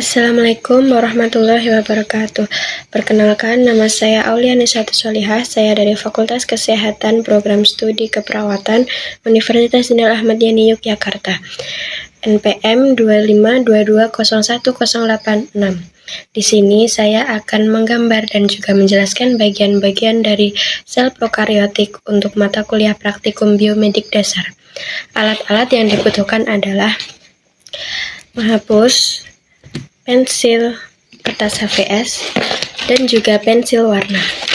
Assalamualaikum warahmatullahi wabarakatuh. Perkenalkan, nama saya Aulia Nisatu Solihah. Saya dari Fakultas Kesehatan Program Studi Keperawatan Universitas Jenderal Ahmad Yani Yogyakarta. NPM 2522010086. Di sini saya akan menggambar dan juga menjelaskan bagian-bagian dari sel prokaryotik untuk mata kuliah praktikum biomedik dasar. Alat-alat yang dibutuhkan adalah menghapus, pensil, kertas HVS, dan juga pensil warna.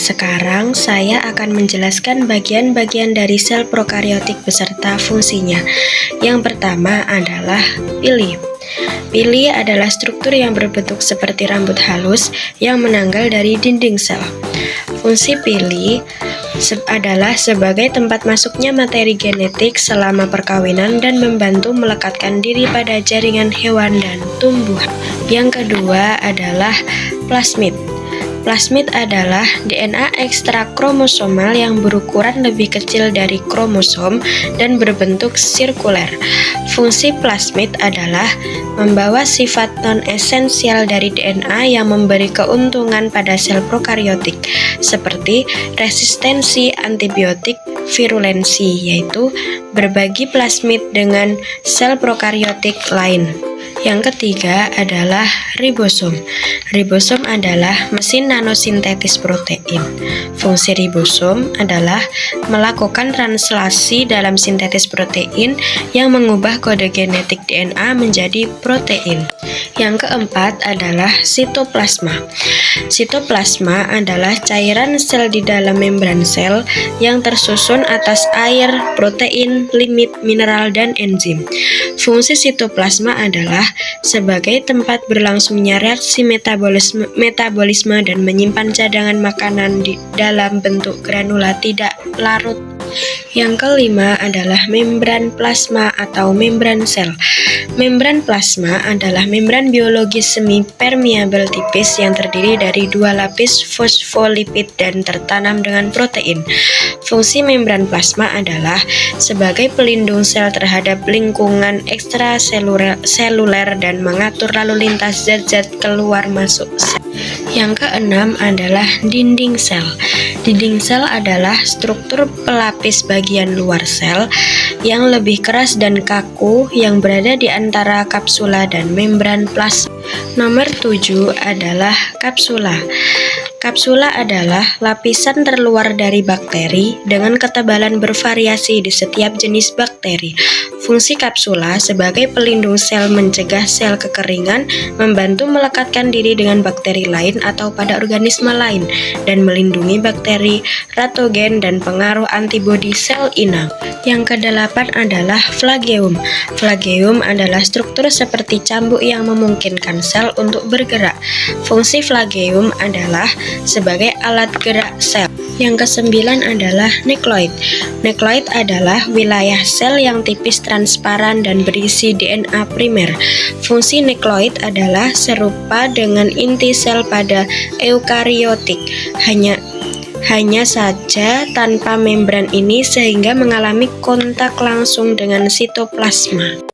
sekarang saya akan menjelaskan bagian-bagian dari sel prokariotik beserta fungsinya. Yang pertama adalah pili. Pili adalah struktur yang berbentuk seperti rambut halus yang menanggal dari dinding sel. Fungsi pili adalah sebagai tempat masuknya materi genetik selama perkawinan dan membantu melekatkan diri pada jaringan hewan dan tumbuhan. Yang kedua adalah plasmid. Plasmid adalah DNA ekstrakromosomal yang berukuran lebih kecil dari kromosom dan berbentuk sirkuler. Fungsi plasmid adalah membawa sifat non-esensial dari DNA yang memberi keuntungan pada sel prokariotik, seperti resistensi antibiotik virulensi, yaitu berbagi plasmid dengan sel prokariotik lain. Yang ketiga adalah ribosom. Ribosom adalah mesin nanosintetis protein. Fungsi ribosom adalah melakukan translasi dalam sintetis protein yang mengubah kode genetik DNA menjadi protein. Yang keempat adalah sitoplasma. Sitoplasma adalah cairan sel di dalam membran sel yang tersusun atas air, protein, lipid, mineral, dan enzim. Fungsi sitoplasma adalah sebagai tempat berlangsungnya reaksi metabolisme dan menyimpan cadangan makanan di dalam bentuk granula tidak larut. Yang kelima adalah membran plasma atau membran sel. Membran plasma adalah membran biologis semi-permeabel tipis yang terdiri dari dua lapis fosfolipid dan tertanam dengan protein. Fungsi membran plasma adalah sebagai pelindung sel terhadap lingkungan ekstraseluler dan mengatur lalu lintas zat-zat keluar masuk sel. Yang keenam adalah dinding sel. Dinding sel adalah struktur pelapis bagian luar sel yang lebih keras dan kaku yang berada di antara kapsula dan membran plasma. Nomor 7 adalah kapsula. Kapsula adalah lapisan terluar dari bakteri dengan ketebalan bervariasi di setiap jenis bakteri. Fungsi kapsula sebagai pelindung sel mencegah sel kekeringan, membantu melekatkan diri dengan bakteri lain atau pada organisme lain, dan melindungi bakteri, patogen, dan pengaruh antibodi sel inang. Yang kedelapan adalah flageum. Flageum adalah struktur seperti cambuk yang memungkinkan sel untuk bergerak. Fungsi flageum adalah sebagai alat gerak sel. Yang kesembilan adalah nukleoid. Nukleoid adalah wilayah sel yang tipis, transparan, dan berisi DNA primer. Fungsi nukleoid adalah serupa dengan inti sel pada eukariotik, hanya saja tanpa membran ini sehingga mengalami kontak langsung dengan sitoplasma.